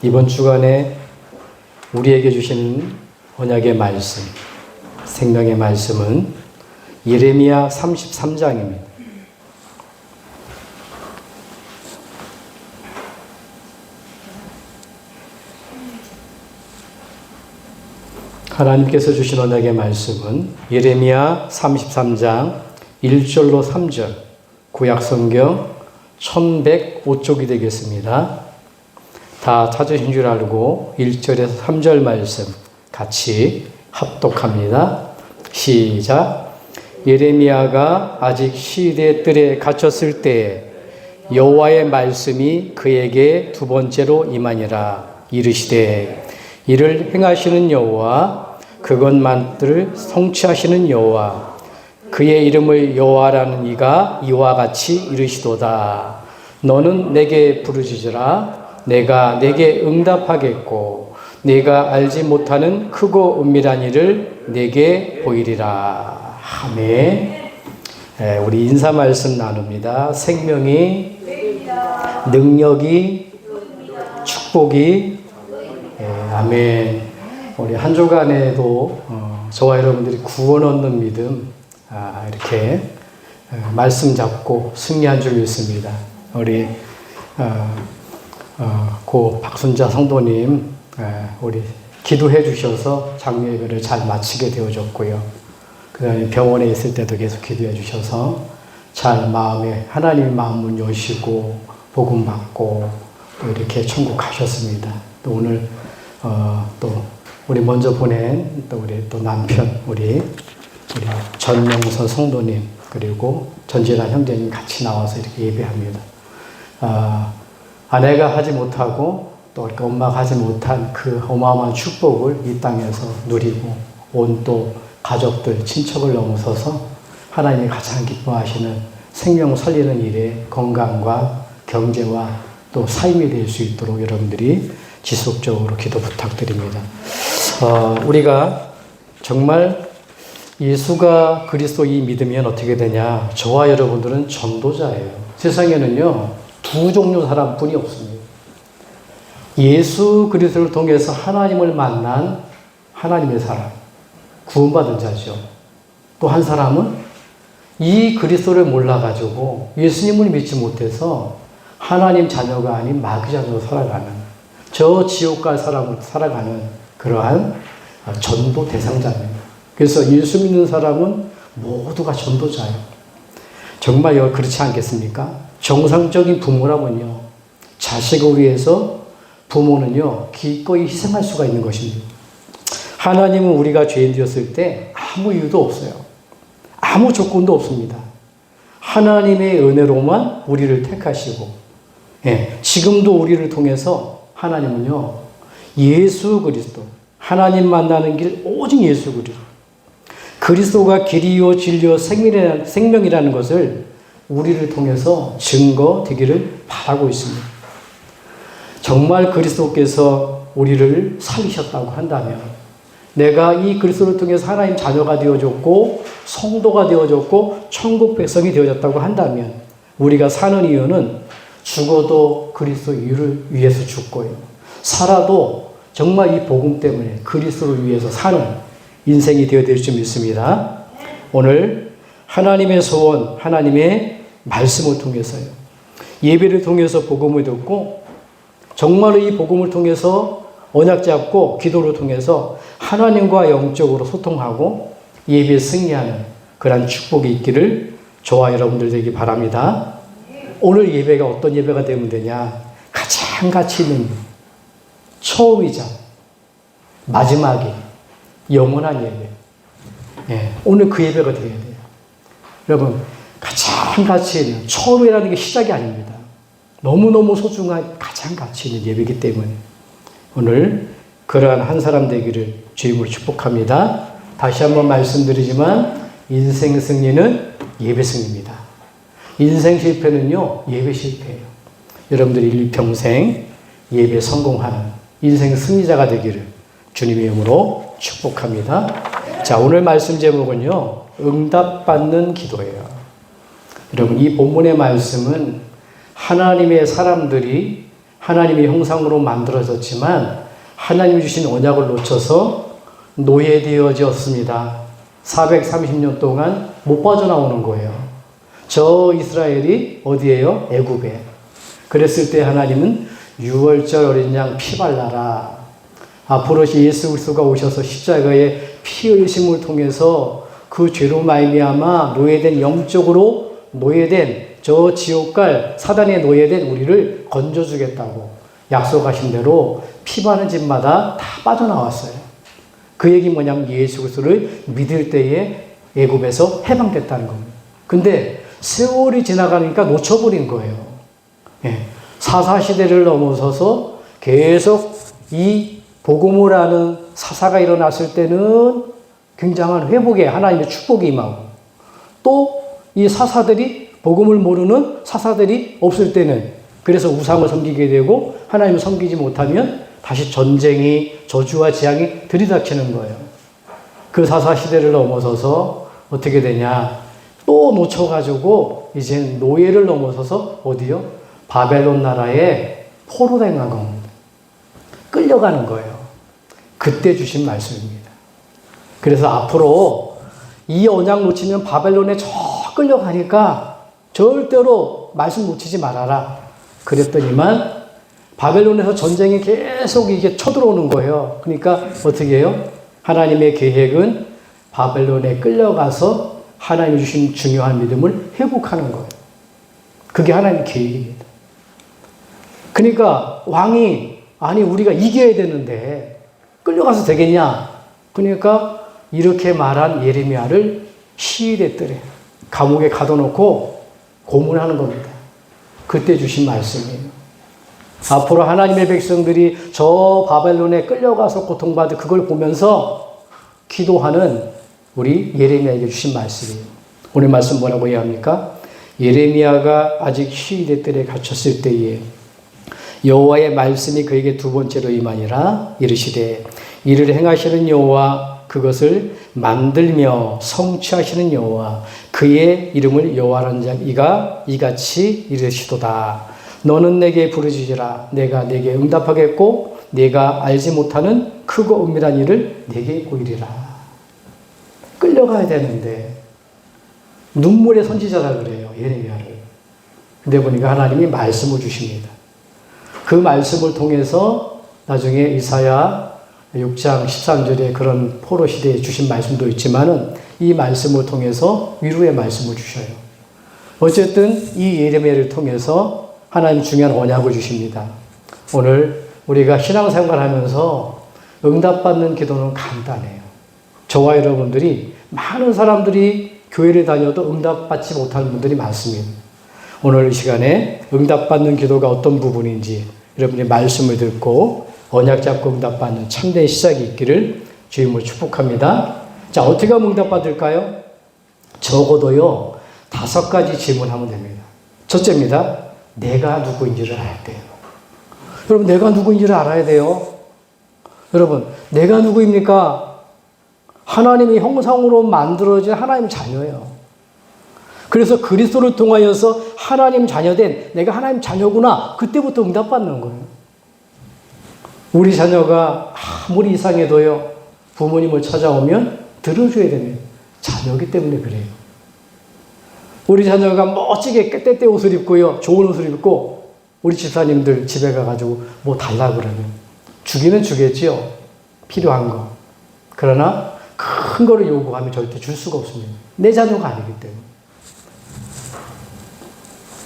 이번 주간에 우리에게 주시는 언약의 말씀, 생명의 말씀은 예레미야 33장입니다. 하나님께서 주신 언약의 말씀은 예레미야 33장 1절로 3절, 구약성경 1105쪽이 되겠습니다. 다 찾으신 줄 알고 1절에서 3절 말씀 같이 합독합니다. 시작. 예레미야가 아직 시대 뜰에 갇혔을 때에 여호와의 말씀이 그에게 두 번째로 임하니라. 이르시되 이를 행하시는 여호와, 그것만을 성취하시는 여호와, 그의 이름을 여호와라는 이가 이와 같이 이르시도다. 너는 내게 부르짖으라. 내가 내게 응답하겠고 내가 알지 못하는 크고 은밀한 일을 내게 보이리라. 아멘. 우리 인사 말씀 나눕니다. 생명이, 능력이, 축복이. 아멘. 우리 한 주간에도 저와 여러분들이 구원 얻는 믿음 이렇게 말씀 잡고 승리한 줄 믿습니다. 우리 고 박순자 성도님, 우리 기도해 주셔서 장로 예배를 잘 마치게 되어졌고요. 그 다음에 병원에 있을 때도 계속 기도해 주셔서 잘 마음에 하나님의 마음문 여시고 복음 받고 또 이렇게 천국 가셨습니다. 또 오늘 또 우리 먼저 보낸 또 우리 또 남편 우리 전명선 성도님 그리고 전진환 형제님 같이 나와서 이렇게 예배합니다. 아내가 하지 못하고 또 엄마가 하지 못한 그 어마어마한 축복을 이 땅에서 누리고 온 또 가족들, 친척을 넘어서서 하나님이 가장 기뻐하시는 생명 살리는 일에 건강과 경제와 또 삶이 될 수 있도록 여러분들이 지속적으로 기도 부탁드립니다. 우리가 정말 예수가 그리스도이 믿으면 어떻게 되냐? 저와 여러분들은 전도자예요. 세상에는요, 두 종류 사람뿐이 없습니다. 예수 그리스도를 통해서 하나님을 만난 하나님의 사람, 구원받은 자죠. 또 한 사람은 이 그리스도를 몰라가지고 예수님을 믿지 못해서 하나님 자녀가 아닌 마귀 자녀로 살아가는, 저 지옥 갈 사람으로 살아가는 그러한 전도 대상자입니다. 그래서 예수 믿는 사람은 모두가 전도자예요. 정말 그렇지 않겠습니까? 정상적인 부모라면요, 자식을 위해서 부모는요, 기꺼이 희생할 수가 있는 것입니다. 하나님은 우리가 죄인 되었을 때 아무 이유도 없어요. 아무 조건도 없습니다. 하나님의 은혜로만 우리를 택하시고, 지금도 우리를 통해서 하나님은요, 예수 그리스도, 하나님 만나는 길 오직 예수 그리스도, 그리스도가 길이요 진리요 생명이라는 것을 우리를 통해서 증거되기를 바라고 있습니다. 정말 그리스도께서 우리를 살리셨다고 한다면, 내가 이 그리스도를 통해서 하나님 자녀가 되어졌고 성도가 되어졌고 천국 백성이 되어졌다고 한다면, 우리가 사는 이유는 죽어도 그리스도 이유를 위해서 죽고요, 살아도 정말 이 복음 때문에 그리스도를 위해서 사는 인생이 되어야 될 줄 믿습니다. 오늘 하나님의 소원, 하나님의 말씀을 통해서요, 예배를 통해서 복음을 듣고 정말로 이 복음을 통해서 언약 잡고 기도를 통해서 하나님과 영적으로 소통하고 예배에 승리하는 그런 축복이 있기를 저와 여러분들 되기 바랍니다. 오늘 예배가 어떤 예배가 되면 되냐? 가장 가치 있는 처음이자 마지막이 영원한 예배. 오늘 그 예배가 되어야 돼요. 여러분, 가장 가치 있는, 처음이라는 게 시작이 아닙니다. 너무너무 소중한 가장 가치 있는 예배이기 때문에 오늘 그러한 한 사람 되기를 주임으로 축복합니다. 다시 한번 말씀드리지만 인생 승리는 예배 승리입니다. 인생 실패는요, 예배 실패예요. 여러분들이 일평생 예배 성공하는 인생 승리자가 되기를 주님의 이름으로 축복합니다. 자, 오늘 말씀 제목은요, 응답받는 기도예요. 여러분, 이 본문의 말씀은 하나님의 사람들이 하나님의 형상으로 만들어졌지만 하나님이 주신 언약을 놓쳐서 노예되어졌습니다. 430년 동안 못 빠져나오는 거예요. 저 이스라엘이 어디예요? 애굽에. 그랬을 때 하나님은 유월절 어린 양 피 발라라. 앞으로 예수 그리스도가 오셔서 십자가에 피 흘리심을 통해서 그 죄로 말미암아 노예된, 영적으로 노예된, 저 지옥 갈 사단의 노예된 우리를 건져주겠다고 약속하신 대로 피 바른 집마다 다 빠져나왔어요. 그 얘기 뭐냐면 예수 그리스도를 믿을 때에 애굽에서 해방됐다는 겁니다. 근데 세월이 지나가니까 놓쳐버린 거예요. 예. 사사시대를 넘어서서 계속 이 복음을 하는 사사가 일어났을 때는 굉장한 회복에 하나님의 축복이 임하고, 또 이 사사들이, 복음을 모르는 사사들이 없을 때는 그래서 우상을 섬기게 되고 하나님을 섬기지 못하면 다시 전쟁이, 저주와 재앙이 들이닥치는 거예요. 그 사사시대를 넘어서서 어떻게 되냐, 또 놓쳐가지고 이제 노예를 넘어서서 어디요? 바벨론 나라에 포로당한 겁니다. 끌려가는 거예요. 그때 주신 말씀입니다. 그래서 앞으로 이 언약 놓치면 바벨론에 저 끌려가니까 절대로 말씀 놓치지 말아라. 그랬더니만 바벨론에서 전쟁이 계속 이게 쳐들어오는 거예요. 그러니까 어떻게 해요? 하나님의 계획은 바벨론에 끌려가서 하나님이 주신 중요한 믿음을 회복하는 거예요. 그게 하나님의 계획입니다. 그러니까 왕이, 아니 우리가 이겨야 되는데 끌려가서 되겠냐? 그러니까 이렇게 말한 예레미야를 시일에 뜨래. 감옥에 가둬놓고 고문하는 겁니다. 그때 주신 말씀이에요. 앞으로 하나님의 백성들이 저 바벨론에 끌려가서 고통받을 그걸 보면서 기도하는 우리 예레미야에게 주신 말씀이에요. 오늘 말씀 뭐라고 해야 합니까? 예레미야가 아직 시일의 뜰에 갇혔을 때에 여호와의 말씀이 그에게 두 번째로 임하니라. 이르시되 이를 행하시는 여호와, 그것을 만들며 성취하시는 여호와, 그의 이름을 여호와라는 자 이가 이같이 이르시도다. 너는 내게 부르짖으라. 내가 내게 응답하겠고 내가 알지 못하는 크고 은밀한 일을 내게 보이리라. 끌려가야 되는데 눈물의 선지자라 그래요, 예레미야를. 근데 보니까 하나님이 말씀을 주십니다. 그 말씀을 통해서 나중에 이사야 6장 13절에 그런 포로 시대에 주신 말씀도 있지만은 이 말씀을 통해서 위로의 말씀을 주셔요. 어쨌든 이 예레미야를 통해서 하나님 중요한 언약을 주십니다. 오늘 우리가 신앙생활 하면서 응답받는 기도는 간단해요. 저와 여러분들이, 많은 사람들이 교회를 다녀도 응답받지 못하는 분들이 많습니다. 오늘 이 시간에 응답받는 기도가 어떤 부분인지 여러분이 말씀을 듣고 언약 잡고 응답받는 참된 시작이 있기를 주님을 축복합니다. 자, 어떻게 하면 응답받을까요? 적어도요 5가지 질문하면 됩니다. 첫째입니다. 내가 누구인지를 알아야 돼요. 여러분, 내가 누구인지를 알아야 돼요. 여러분, 내가 누구입니까? 하나님의 형상으로 만들어진 하나님 자녀예요. 그래서 그리스도를 통하여서 하나님 자녀된 내가 하나님 자녀구나, 그때부터 응답받는 거예요. 우리 자녀가 아무리 이상해도요 부모님을 찾아오면 들어줘야 되는 자녀이기 때문에 그래요. 우리 자녀가 멋지게 때때 옷을 입고요, 좋은 옷을 입고 우리 집사님들 집에 가가지고 뭐 달라 그러면 주기는 주겠지요, 필요한 거. 그러나 큰 거를 요구하면 절대 줄 수가 없습니다. 내 자녀가 아니기 때문에.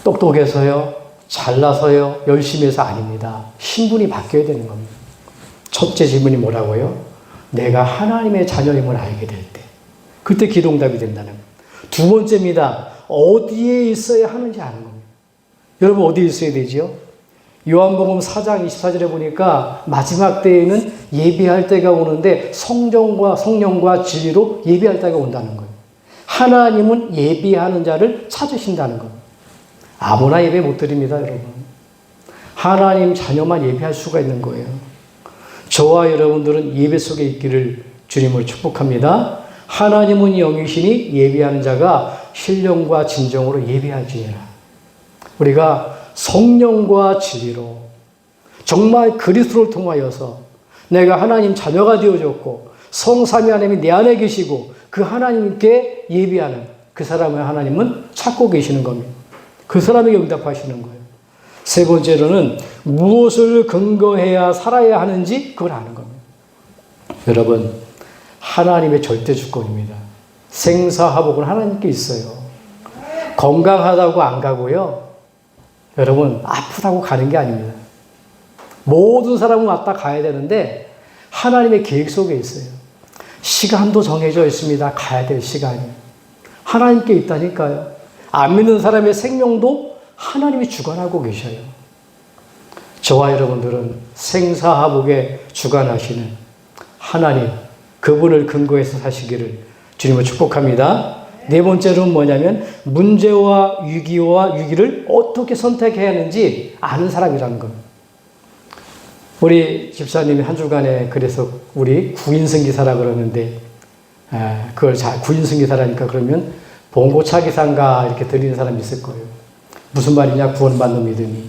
똑똑해서요, 잘나서요, 열심히 해서 아닙니다. 신분이 바뀌어야 되는 겁니다. 첫째 질문이 뭐라고요? 내가 하나님의 자녀임을 알게 될 때, 그때 기도응답이 된다는 겁니다. 두 번째입니다. 어디에 있어야 하는지 아는 겁니다. 여러분, 어디에 있어야 되지요? 요한복음 4장 24절에 보니까 마지막 때에는 예비할 때가 오는데 성령과 진리로 예비할 때가 온다는 거예요. 하나님은 예비하는 자를 찾으신다는 겁니다. 아무나 예배 못 드립니다, 여러분. 하나님 자녀만 예배할 수가 있는 거예요. 저와 여러분들은 예배 속에 있기를 주님을 축복합니다. 하나님은 영이시니 예배하는 자가 신령과 진정으로 예배할지니라. 우리가 성령과 진리로 정말 그리스도를 통하여서 내가 하나님 자녀가 되어졌고 성삼위 하나님이 내 안에 계시고 그 하나님께 예비하는 그 사람을 하나님은 찾고 계시는 겁니다. 그 사람에게 응답하시는 거예요. 세 번째로는 무엇을 근거해야 살아야 하는지 그걸 아는 겁니다. 여러분, 하나님의 절대 주권입니다. 생사화복은 하나님께 있어요. 건강하다고 안 가고요. 여러분, 아프다고 가는 게 아닙니다. 모든 사람은 왔다 가야 되는데 하나님의 계획 속에 있어요. 시간도 정해져 있습니다. 가야 될 시간이. 하나님께 있다니까요. 안 믿는 사람의 생명도 하나님이 주관하고 계셔요. 저와 여러분들은 생사화복에 주관하시는 하나님, 그분을 근거해서 사시기를 주님을 축복합니다. 네 번째로는 뭐냐면 문제와 위기를 어떻게 선택해야 하는지 아는 사람이라는 겁니다. 우리 집사님이 한 주간에 그래서 우리 구인승기사라 그러는데 그걸 잘 구인승기사라니까 그러면 봉고차기상가 이렇게 들리는 사람이 있을 거예요. 무슨 말이냐? 구원받는 믿음이.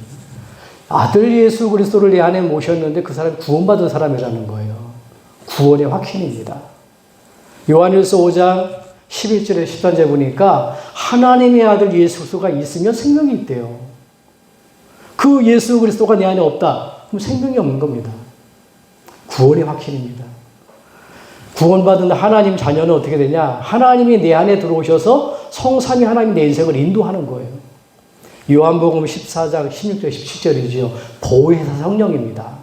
아들 예수 그리스도를 내 안에 모셨는데 그 사람이 구원받은 사람이라는 거예요. 구원의 확신입니다. 요한일서 5장 11절에 13절 보니까 하나님의 아들 예수 그리스도가 있으면 생명이 있대요. 그 예수 그리스도가 내 안에 없다. 그럼 생명이 없는 겁니다. 구원의 확신입니다. 구원받은 하나님 자녀는 어떻게 되냐? 하나님이 내 안에 들어오셔서 성삼위 하나님 내 인생을 인도하는 거예요. 요한복음 14장 16절 17절이지요. 보혜사 성령입니다.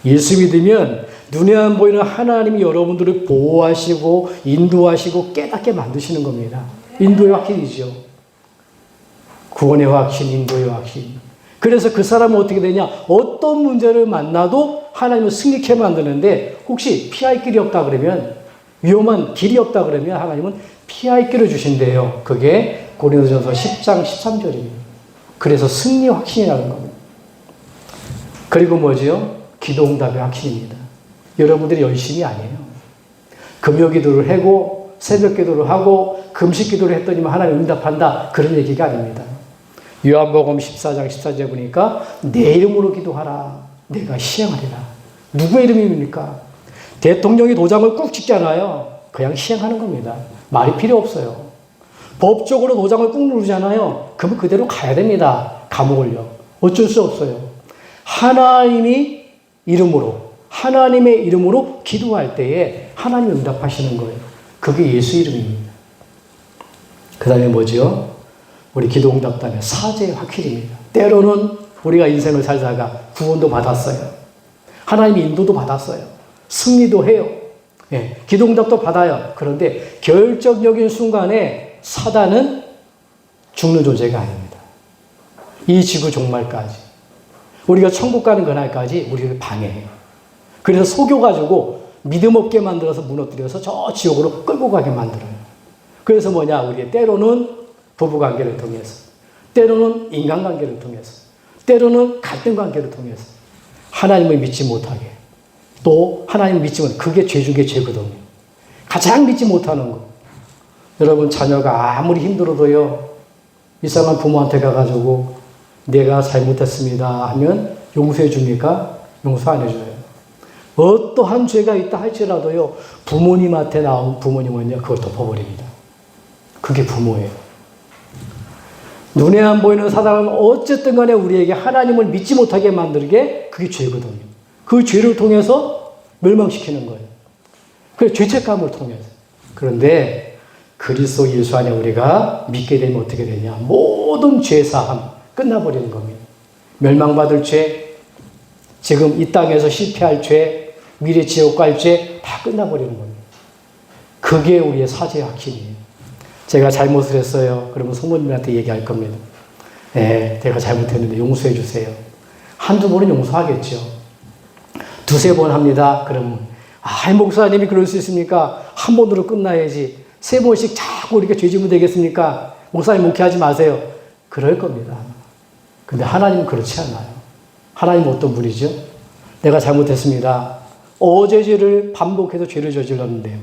예수 믿으면 눈에 안 보이는 하나님이 여러분들을 보호하시고 인도하시고 깨닫게 만드시는 겁니다. 인도의 확신이죠. 구원의 확신, 인도의 확신. 그래서 그 사람은 어떻게 되냐? 어떤 문제를 만나도 하나님을 승리케 만드는데 혹시 피할 길이 없다 그러면 위험한 길이 없다 그러면 하나님은 피할 길을 주신대요. 그게 고린도전서 10장 13절입니다. 그래서 승리 확신이라는 겁니다. 그리고 뭐지요? 기도응답의 확신입니다. 여러분들이 열심히 아니에요. 금요기도를 하고 새벽기도를 하고 금식기도를 했더니만 하나님 응답한다. 그런 얘기가 아닙니다. 요한복음 14장 14절에 보니까 내 이름으로 기도하라. 내가 시행하리라. 누구의 이름입니까? 대통령이 도장을 꾹 찍잖아요. 그냥 시행하는 겁니다. 말이 필요 없어요. 법적으로 도장을 꾹 누르잖아요. 그럼 그대로 가야 됩니다. 감옥을요. 어쩔 수 없어요. 하나님의 이름으로 기도할 때에 하나님이 응답하시는 거예요. 그게 예수 이름입니다. 그 다음에 뭐죠? 우리 기도 응답다면 사죄의 확실입니다. 때로는 우리가 인생을 살다가 구원도 받았어요. 하나님의 인도도 받았어요. 승리도 해요. 예, 기도 응답도 받아요. 그런데 결정적인 순간에 사단은 죽는 존재가 아닙니다. 이 지구 종말까지 우리가 천국 가는 그날까지 우리를 방해해요. 그래서 속여가지고 믿음 없게 만들어서 무너뜨려서 저 지옥으로 끌고 가게 만들어요. 그래서 뭐냐? 우리의 때로는 부부관계를 통해서, 때로는 인간관계를 통해서, 때로는 갈등관계를 통해서 하나님을 믿지 못하게, 또 하나님을 믿지 못하게, 그게 죄 중에 죄거든요. 가장 믿지 못하는 거. 여러분, 자녀가 아무리 힘들어도요, 이상한 부모한테 가가지고 내가 잘못했습니다 하면 용서해 줍니까? 용서 안 해줘요. 어떠한 죄가 있다 할지라도요, 부모님한테 나온 부모님은요, 그걸 덮어버립니다. 그게 부모예요. 눈에 안 보이는 사단은 어쨌든 간에 우리에게 하나님을 믿지 못하게 만들게 그게 죄거든요. 그 죄를 통해서 멸망시키는 거예요. 그 죄책감을 통해서. 그런데 그리스도 예수 안에 우리가 믿게 되면 어떻게 되냐? 모든 죄사함 끝나버리는 겁니다. 멸망받을 죄, 지금 이 땅에서 실패할 죄, 미래 지옥 갈 죄 다 끝나버리는 겁니다. 그게 우리의 사죄의 확신이에요. 제가 잘못을 했어요. 그러면 성모님한테 얘기할 겁니다. 네, 제가 잘못했는데 용서해 주세요. 한두 번은 용서하겠죠. 두세 번 합니다. 그러면 목사님이 그럴 수 있습니까? 한 번으로 끝나야지. 세 번씩 자꾸 이렇게 죄 지으면 되겠습니까? 목사님 목회하지 마세요. 그럴 겁니다. 근데 하나님은 그렇지 않아요. 하나님은 어떤 분이죠? 내가 잘못했습니다. 어제 죄를 반복해서 죄를 저질렀는데요.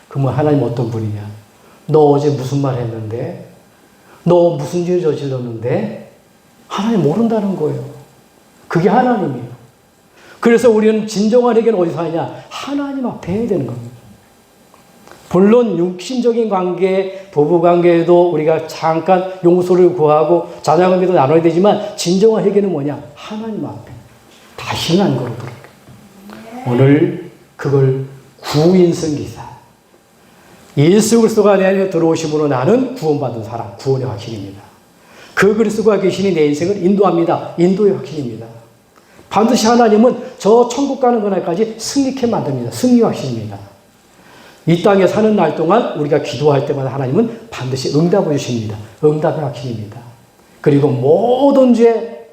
그러면 하나님 어떤 분이냐? 너 어제 무슨 말 했는데? 너 무슨 죄를 저질렀는데? 하나님 모른다는 거예요. 그게 하나님이에요. 그래서 우리는 진정한 회개는 어디서 하냐? 하나님 앞에 해야 되는 겁니다. 물론 육신적인 관계, 부부 관계에도 우리가 잠깐 용서를 구하고 자녀관계도 나눠야 되지만 진정한 회개는 뭐냐? 하나님 앞에 다시는 안 그러도록. 오늘 그걸 구인승기사. 예수 그리스도가 내 안에 들어오심으로 나는 구원받은 사람, 구원의 확신입니다. 그 그리스도가 계시니 내 인생을 인도합니다. 인도의 확신입니다. 반드시 하나님은 저 천국 가는 그날까지 승리케 만듭니다. 승리 확신입니다. 이 땅에 사는 날 동안 우리가 기도할 때마다 하나님은 반드시 응답을 주십니다. 응답의 확신입니다. 그리고 모든 죄,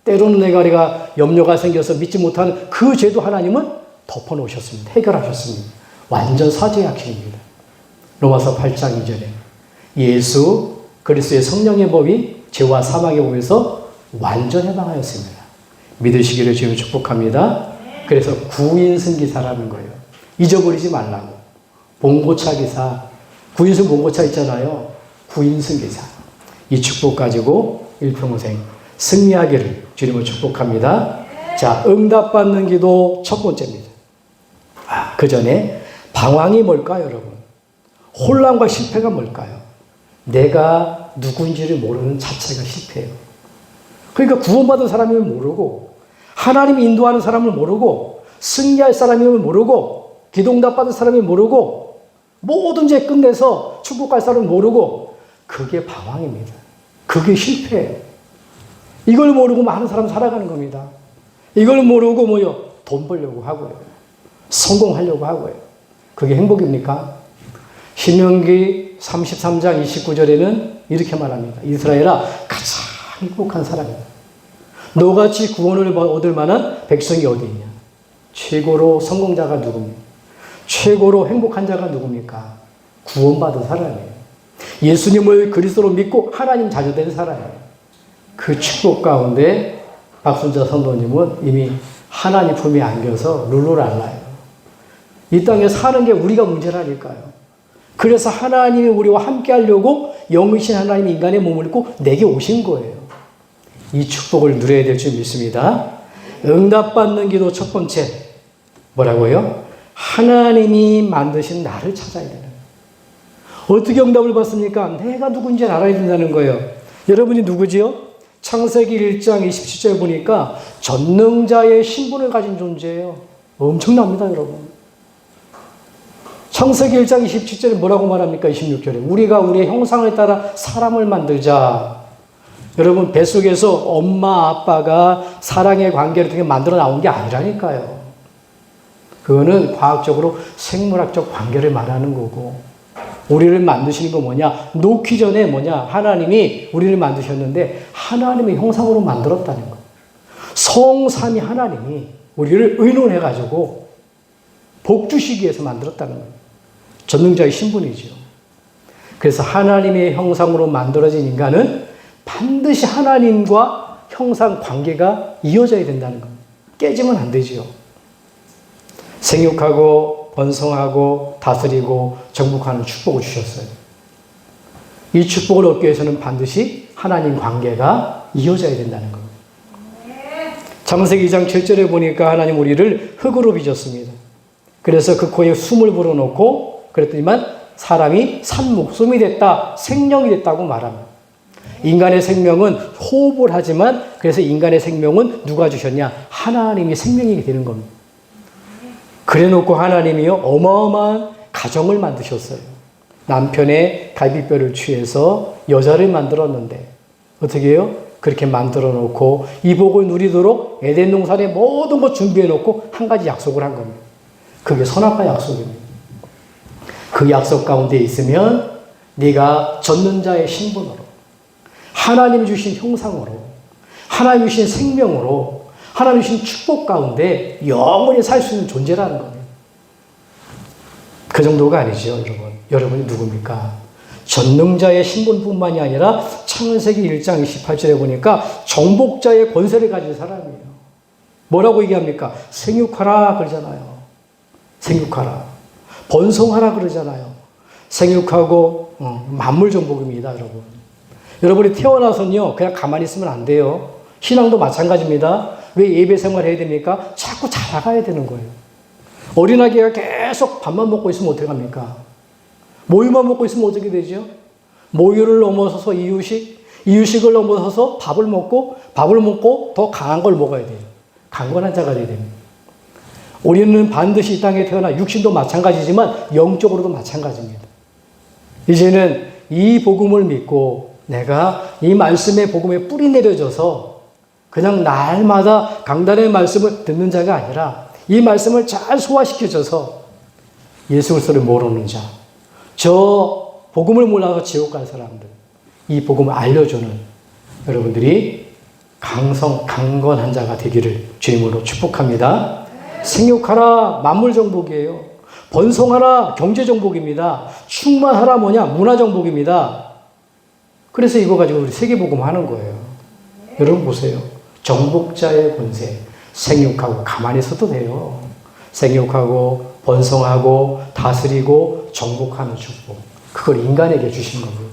때로는 내가 염려가 생겨서 믿지 못하는 그 죄도 하나님은 덮어놓으셨습니다. 해결하셨습니다. 완전 사죄의 확신입니다. 로마서 8장 2절에 예수 그리스도의 성령의 법이 죄와 사망의 법에서 완전 해방하였습니다. 믿으시기를 주님 축복합니다. 그래서 구인승기사라는 거예요. 잊어버리지 말라고. 봉고차 기사, 구인승 봉고차 있잖아요. 구인승기사. 이 축복 가지고 일평생 승리하기를 주님을 축복합니다. 자, 응답받는 기도 첫 번째입니다. 그 전에 방황이 뭘까요, 여러분? 혼란과 실패가 뭘까요? 내가 누군지를 모르는 자체가 실패예요. 그러니까 구원받은 사람이면 모르고, 하나님이 인도하는 사람을 모르고, 승리할 사람이면 모르고, 기도응답받은 사람이 모르고, 모든 죄 끝내서 축복 갈 사람은 모르고, 그게 방황입니다. 그게 실패예요. 이걸 모르고 많은 사람 살아가는 겁니다. 이걸 모르고 뭐요? 돈 벌려고 하고요. 성공하려고 하고요. 그게 행복입니까? 신명기 33장 29절에는 이렇게 말합니다. 이스라엘아, 가장 행복한 사람이다. 너같이 구원을 얻을 만한 백성이 어디 있냐? 최고로 성공자가 누굽니까? 최고로 행복한 자가 누굽니까? 구원받은 사람이에요. 예수님을 그리스도로 믿고 하나님 자녀된 사람이에요. 그 축복 가운데 박순자 성도님은 이미 하나님 품에 안겨서 룰루랄라예요. 이 땅에 사는 게 우리가 문제라니까요. 그래서 하나님이 우리와 함께 하려고 영이신 하나님이 인간의 몸을 입고 내게 오신 거예요. 이 축복을 누려야 될 줄 믿습니다. 응답받는 기도 첫 번째 뭐라고요? 하나님이 만드신 나를 찾아야 되는 거예요. 어떻게 응답을 받습니까? 내가 누군지 알아야 된다는 거예요. 여러분이 누구지요? 창세기 1장 27절 보니까 전능자의 신분을 가진 존재예요. 엄청납니다, 여러분. 창세기 1장 27절에 뭐라고 말합니까? 26절에. 우리가 우리의 형상을 따라 사람을 만들자. 여러분, 뱃속에서 엄마, 아빠가 사랑의 관계를 통해 만들어 나온 게 아니라니까요. 그거는 과학적으로 생물학적 관계를 말하는 거고, 우리를 만드시는 거 뭐냐? 놓기 전에 뭐냐? 하나님이 우리를 만드셨는데 하나님의 형상으로 만들었다는 거. 성삼위 하나님이 우리를 의논해가지고 복 주시기 위해서 만들었다는 거예요. 전능자의 신분이죠. 그래서 하나님의 형상으로 만들어진 인간은 반드시 하나님과 형상 관계가 이어져야 된다는 겁니다. 깨지면 안 되지요. 생육하고 번성하고 다스리고 정복하는 축복을 주셨어요. 이 축복을 얻기 위해서는 반드시 하나님 관계가 이어져야 된다는 겁니다. 창세기 2장 7절에 보니까 하나님 우리를 흙으로 빚었습니다. 그래서 그 코에 숨을 불어넣고 그랬더니만 사람이 산 목숨이 됐다, 생명이 됐다고 말합니다. 인간의 생명은 호흡을 하지만 그래서 인간의 생명은 누가 주셨냐? 하나님이 생명이 되는 겁니다. 그래놓고 하나님이요 어마어마한 가정을 만드셨어요. 남편의 갈비뼈를 취해서 여자를 만들었는데 어떻게 해요? 그렇게 만들어 놓고 이 복을 누리도록 에덴 동산의 모든 것 준비해 놓고 한 가지 약속을 한 겁니다. 그게 선악과 약속입니다. 그 약속 가운데 있으면 네가 젖는 자의 신분으로 하나님이 주신 형상으로 하나님이 주신 생명으로 하나님이 주신 축복 가운데 영원히 살 수 있는 존재라는 거예요. 그 정도가 아니죠, 여러분. 여러분이 누굽니까? 전능자의 신분뿐만이 아니라 창세기 1장 28절에 보니까 정복자의 권세를 가진 사람이에요. 뭐라고 얘기합니까? 생육하라 그러잖아요. 생육하라. 번성하라 그러잖아요. 생육하고 만물 정복입니다, 여러분. 여러분이 태어나서는요 그냥 가만히 있으면 안 돼요. 신앙도 마찬가지입니다. 왜 예배 생활을 해야 됩니까? 자꾸 자라가야 되는 거예요. 어린아기가 계속 밥만 먹고 있으면 어떻게 합니까? 모유만 먹고 있으면 어떻게 되죠? 모유를 넘어서서 이유식을 넘어서서 밥을 먹고 더 강한 걸 먹어야 돼요. 강건한 자가 돼야 됩니다. 우리는 반드시 이 땅에 태어나 육신도 마찬가지지만 영적으로도 마찬가지입니다. 이제는 이 복음을 믿고 내가 이 말씀의 복음에 뿌리 내려져서 그냥 날마다 강단의 말씀을 듣는 자가 아니라 이 말씀을 잘 소화시켜줘서 예수 그리스도를 모르는 자, 저 복음을 몰라서 지옥 갈 사람들, 이 복음을 알려주는 여러분들이 강건한 자가 되기를 주임으로 축복합니다. 생육하라 만물정복이에요. 번성하라 경제정복입니다. 충만하라 뭐냐? 문화정복입니다. 그래서 이거 가지고 우리 세계복음 하는 거예요. 여러분 보세요. 정복자의 권세. 생육하고 가만히 있어도 돼요. 생육하고 번성하고 다스리고 정복하는 축복. 그걸 인간에게 주신 거고요.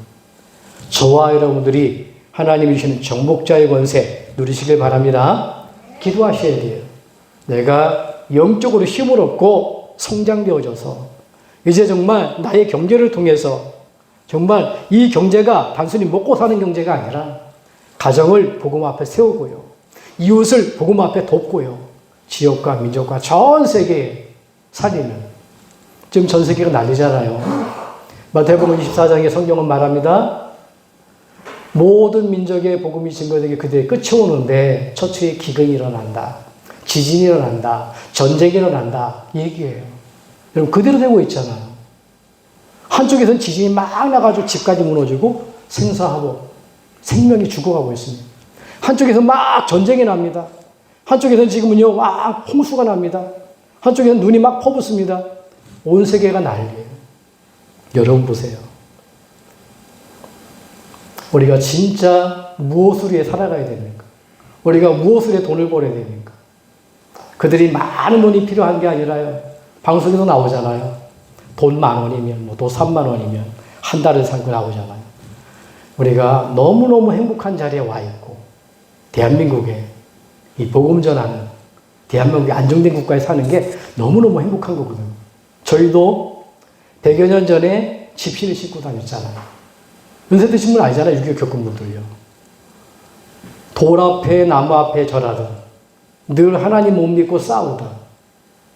저와 여러분들이 하나님이 주시는 정복자의 권세 누리시길 바랍니다. 기도하셔야 돼요. 내가 영적으로 힘을 얻고 성장되어져서 이제 정말 나의 경제를 통해서 정말 이 경제가 단순히 먹고 사는 경제가 아니라 가정을 복음 앞에 세우고요. 이웃을 복음 앞에 돕고요. 지역과 민족과 전 세계에 살리는. 지금 전 세계가 난리잖아요. 마태복음 24장의 성경은 말합니다. 모든 민족의 복음이 증거되게 그들의 끝이 오는데 처처에 기근이 일어난다. 지진이 일어난다. 전쟁이 일어난다. 이 얘기예요. 여러분 그대로 되고 있잖아요. 한쪽에서는 지진이 막 나가지고 집까지 무너지고 생사하고 생명이 죽어가고 있습니다. 한쪽에서 막 전쟁이 납니다. 한쪽에서는 지금은요 막 홍수가 납니다. 한쪽에서는 눈이 막 퍼붓습니다. 온 세계가 난리예요. 여러분 보세요. 우리가 진짜 무엇을 위해 살아가야 됩니까? 우리가 무엇을 위해 돈을 벌어야 됩니까? 그들이 많은 돈이 필요한 게 아니라요. 방송에도 나오잖아요. 돈 10,000원이면, 돈 30,000원이면 한 달을 살고 나오잖아요. 우리가 너무너무 행복한 자리에 와 있고, 대한민국에 이 복음 전하는, 대한민국의 안정된 국가에 사는 게 너무너무 행복한 거거든요. 저희도 100여 년 전에 집신을 싣고 다녔잖아요. 연세 드신 분 아니잖아요. 6.25 겪은 분들요. 돌 앞에 나무 앞에 절하던 늘 하나님 못 믿고 싸우던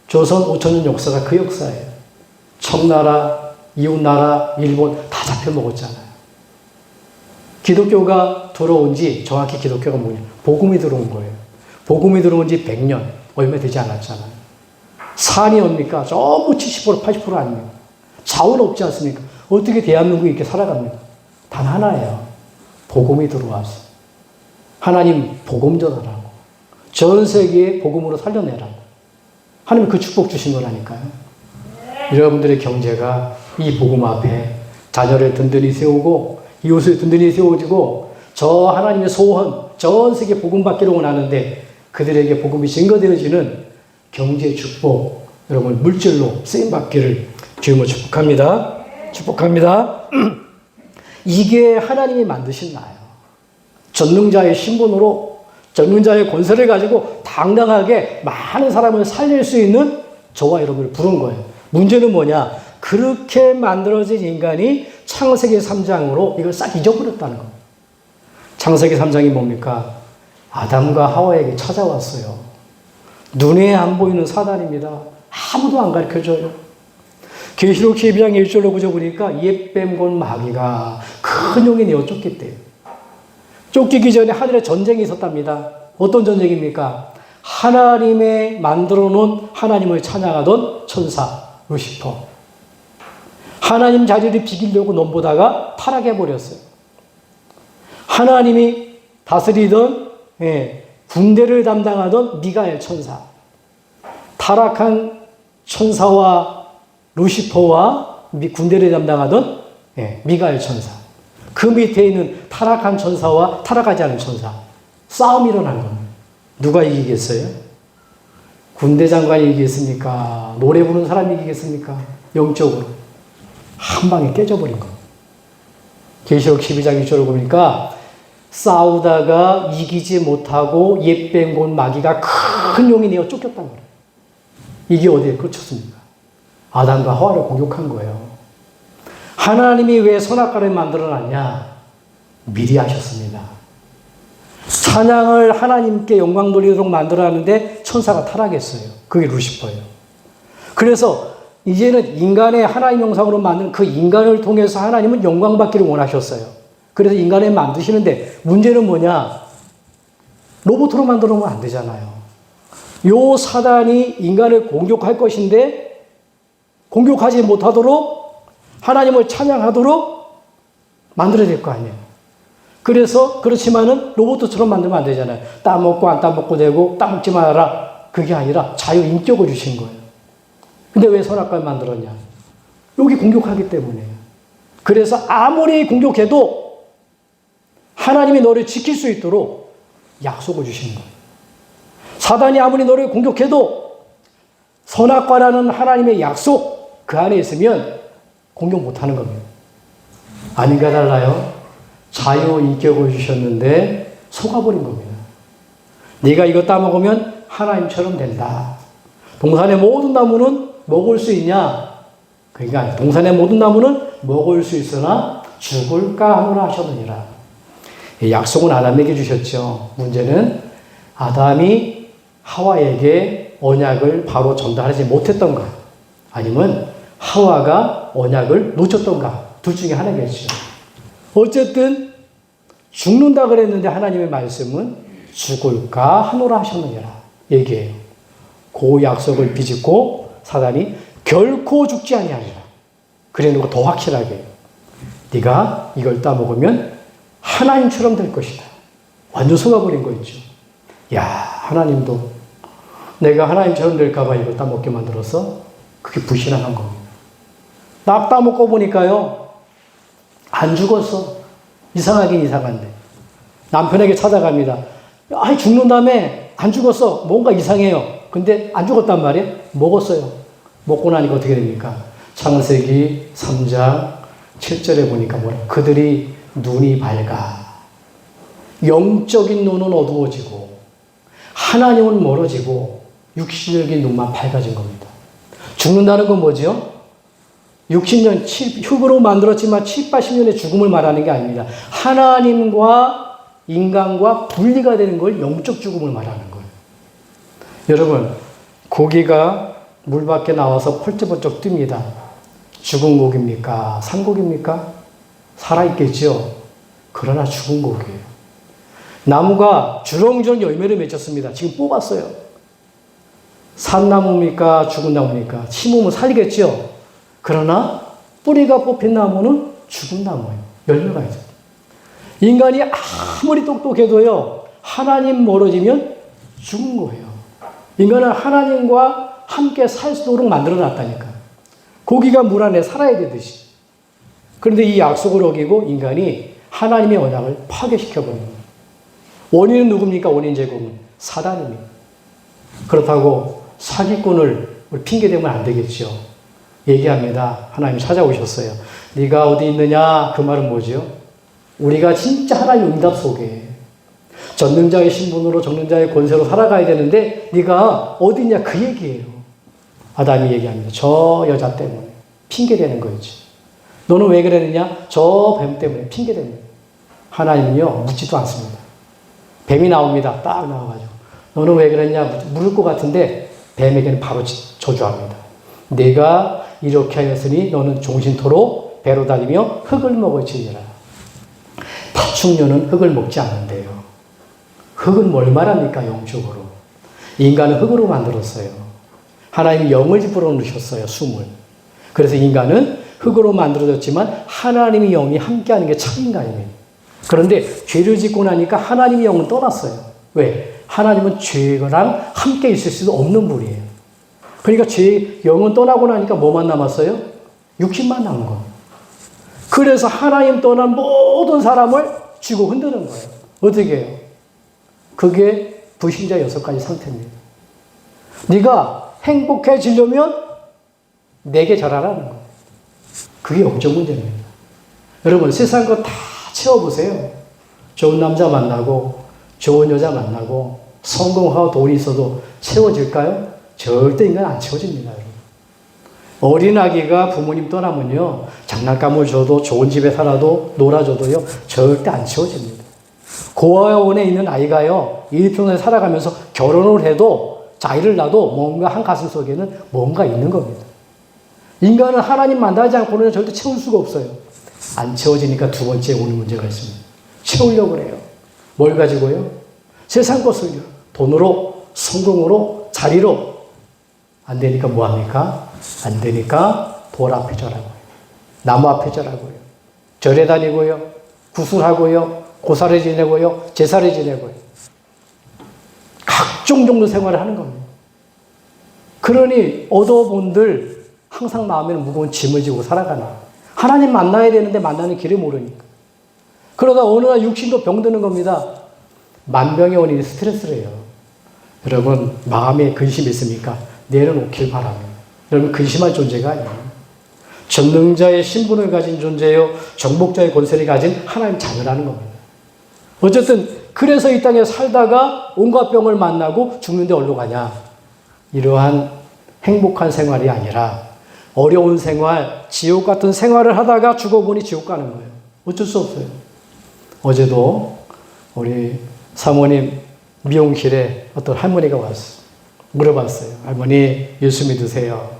조선 5,000년 역사가 그 역사예요. 청나라, 이웃나라, 일본 다 잡혀먹었잖아요. 기독교가 들어온 지 정확히 기독교가 뭐냐? 복음이 들어온 거예요. 복음이 들어온 지 100년 얼마 되지 않았잖아요. 산이 옵니까? 전부 70% 80% 아닙니까? 자원 없지 않습니까? 어떻게 대한민국이 이렇게 살아갑니까? 단 하나예요. 복음이 들어와서 하나님 복음 전하라고 전 세계에 복음으로 살려내라고 하나님 그 축복 주신 거라니까요. 여러분들의 경제가 이 복음 앞에 자녀를 든든히 세우고 이웃을 든든히 세워지고 저 하나님의 소원 전 세계 복음 받기를 원하는데 그들에게 복음이 증거되어지는 경제 축복 여러분 물질로 쓰임 받기를 주님으로 축복합니다. 축복합니다. 이게 하나님이 만드신 나예요. 전능자의 신분으로 전능자의 권세를 가지고 당당하게 많은 사람을 살릴 수 있는 저와 여러분을 부른 거예요. 문제는 뭐냐? 그렇게 만들어진 인간이 창세기 3장으로 이걸 싹 잊어버렸다는 겁니다. 창세기 3장이 뭡니까? 아담과 하와에게 찾아왔어요. 눈에 안 보이는 사단입니다. 아무도 안 가르쳐줘요. 계시록 12장 1절로 구조 보니까 옛뱀곤 마귀가 큰 용에 내어 쫓겼대요. 쫓기기 전에 하늘에 전쟁이 있었답니다. 어떤 전쟁입니까? 하나님의 만들어 놓은 하나님을 찬양하던 천사 루시퍼. 하나님 자리를 비기려고 넘보다가 타락해버렸어요. 하나님이 다스리던 군대를 담당하던 미가엘 천사. 타락한 천사와 루시퍼와 군대를 담당하던 미가엘 천사. 그 밑에 있는 타락한 천사와 타락하지 않은 천사. 싸움이 일어난 겁니다. 누가 이기겠어요? 군대 장관이 이기겠습니까? 노래 부르는 사람이 이기겠습니까? 영적으로. 한 방에 깨져버린 겁니다. 계시록 12장 1절을 보니까 싸우다가 이기지 못하고 옛ben곤 마귀가 큰 용이 내어 쫓겼단 말이에요. 이게 어디에 그쳤습니까? 아담과 하와를 공격한 거예요. 하나님이 왜 선악과를 만들어놨냐? 미리 하셨습니다. 찬양을 하나님께 영광 돌리도록 만들어놨는데 천사가 타락했어요. 그게 루시퍼예요. 그래서 이제는 인간의 하나님 형상으로 만든 그 인간을 통해서 하나님은 영광 받기를 원하셨어요. 그래서 인간을 만드시는데 문제는 뭐냐? 로봇으로 만들어 놓으면 안 되잖아요. 요 사단이 인간을 공격할 것인데 공격하지 못하도록 하나님을 찬양하도록 만들어야 될 거 아니에요. 그래서 그렇지만은 로봇처럼 만들면 안 되잖아요. 따먹고 안 따먹고 되고 따먹지 말아라. 그게 아니라 자유인격을 주신 거예요. 근데 왜 선악과를 만들었냐? 여기 공격하기 때문에요. 그래서 아무리 공격해도 하나님이 너를 지킬 수 있도록 약속을 주시는 거예요. 사단이 아무리 너를 공격해도 선악과라는 하나님의 약속 그 안에 있으면 공격 못하는 겁니다. 아닌가 달라요? 자유인격을 주셨는데 속아버린 겁니다. 네가 이거 따먹으면 하나님처럼 된다. 동산의 모든 나무는 먹을 수 있냐? 그러니까 동산의 모든 나무는 먹을 수 있으나 죽을까 하노라 하셨느니라. 약속은 아담에게 주셨죠. 문제는 아담이 하와에게 언약을 바로 전달하지 못했던가 아니면 하와가 언약을 놓쳤던가 둘 중에 하나겠죠. 어쨌든 죽는다 그랬는데 하나님의 말씀은 죽을까 하노라 하셨느니라 얘기해요. 그 약속을 비집고 사단이 결코 죽지 아니하리라. 그래놓고 더 확실하게 네가 이걸 따먹으면 하나님처럼 될 것이다. 완전 속아버린 거 있죠. 야, 하나님도 내가 하나님처럼 될까봐 이걸 따먹게 만들어서 그게 불신앙한 겁니다. 나 따먹고 보니까요, 안 죽었어. 이상하긴 이상한데. 남편에게 찾아갑니다. 아니, 죽는 다음에 안 죽었어. 뭔가 이상해요. 근데 안 죽었단 말이에요? 먹었어요. 먹고 나니까 어떻게 됩니까? 창세기 3장 7절에 보니까 뭐라? 그들이 눈이 밝아. 영적인 눈은 어두워지고 하나님은 멀어지고 육신적인 눈만 밝아진 겁니다. 죽는다는 건 뭐죠? 60년, 흙으로 만들었지만 7, 80년의 죽음을 말하는 게 아닙니다. 하나님과 인간과 분리가 되는 걸 영적 죽음을 말하는 거예요. 여러분, 고기가 물 밖에 나와서 펄쩍펄쩍 뜹니다. 죽은 고기입니까? 산 고기입니까? 살아있겠죠. 그러나 죽은 고기예요. 나무가 주렁주렁 열매를 맺혔습니다. 지금 뽑았어요. 산 나무입니까? 죽은 나무입니까? 심으면 살겠죠. 그러나 뿌리가 뽑힌 나무는 죽은 나무예요. 열매가 있어요. 인간이 아무리 똑똑해도요, 하나님 멀어지면 죽은 거예요. 인간은 하나님과 함께 살 수 있도록 만들어놨다니까. 고기가 물 안에 살아야 되듯이. 그런데 이 약속을 어기고 인간이 하나님의 언약을 파괴시켜버린 거예요. 원인은 누굽니까? 원인 제공은 사단입니다. 그렇다고 사기꾼을 핑계대면 안 되겠죠. 얘기합니다. 하나님 찾아오셨어요. 네가 어디 있느냐? 그 말은 뭐죠? 우리가 진짜 하나님 응답 속에 전능자의 신분으로 전능자의 권세로 살아가야 되는데 네가 어디 있냐? 그 얘기예요. 아담이 얘기합니다. 저 여자 때문에 핑계대는 거였지. 너는 왜 그랬느냐? 저 뱀 때문에 핑계대는. 하나님은요, 묻지도 않습니다. 뱀이 나옵니다. 딱 나와가지고. 너는 왜 그랬냐? 물을 것 같은데 뱀에게는 바로 저주합니다. 내가 이렇게 하였으니 너는 종신토록 배로 다니며 흙을 먹을지니라. 파충류는 흙을 먹지 않는데요. 흙은 뭘 말합니까? 영적으로. 인간은 흙으로 만들었어요. 하나님이 영을 불어넣으셨어요. 숨을. 그래서 인간은 흙으로 만들어졌지만 하나님의 영이 함께하는 게 참 인간이에요. 그런데 죄를 짓고 나니까 하나님의 영은 떠났어요. 왜? 하나님은 죄랑 함께 있을 수도 없는 분이에요. 그러니까 죄의 영은 떠나고 나니까 뭐만 남았어요? 육신만 남은 거예요. 그래서 하나님 떠난 모든 사람을 쥐고 흔드는 거예요. 어떻게 해요? 그게 불신자 6가지 상태입니다. 네가 행복해지려면 내게 절하라는 거예요. 그게 영적 문제입니다. 여러분, 세상 거 다 채워보세요. 좋은 남자 만나고 좋은 여자 만나고 성공하고 돈이 있어도 채워질까요? 절대 인간 안 채워집니다. 어린아기가 부모님 떠나면요, 장난감을 줘도 좋은 집에 살아도 놀아줘도요 절대 안 채워집니다. 고아원에 있는 아이가요 일평생 살아가면서 결혼을 해도 자기를 낳아도 뭔가 한 가슴 속에는 뭔가 있는 겁니다. 인간은 하나님 만나지 않고는 절대 채울 수가 없어요. 안 채워지니까 두 번째 오는 문제가 있습니다. 채우려고 그래요. 뭘 가지고요? 세상 것을요. 돈으로, 성공으로, 자리로. 안 되니까 뭐 합니까? 안 되니까 돌 앞에 절하고요. 나무 앞에 절하고요. 절에 다니고요. 구슬하고요. 고사를 지내고요. 제사를 지내고요. 각종 종류 생활을 하는 겁니다. 그러니 얻어본들 항상 마음에는 무거운 짐을 지고 살아가나. 하나님 만나야 되는데 만나는 길을 모르니까. 그러다 어느 날 육신도 병드는 겁니다. 만병의 원인이 스트레스래요. 여러분 마음에 근심이 있습니까? 내려놓길 바랍니다. 여러분 근심할 존재가 아니에요. 전능자의 신분을 가진 존재요. 정복자의 권세를 가진 하나님 자녀라는 겁니다. 어쨌든 그래서 이 땅에 살다가 온갖 병을 만나고 죽는데 어디로 가냐. 이러한 행복한 생활이 아니라 어려운 생활, 지옥 같은 생활을 하다가 죽어보니 지옥 가는 거예요. 어쩔 수 없어요. 어제도 우리 사모님 미용실에 어떤 할머니가 왔어요. 물어봤어요. 할머니 예수 믿으세요?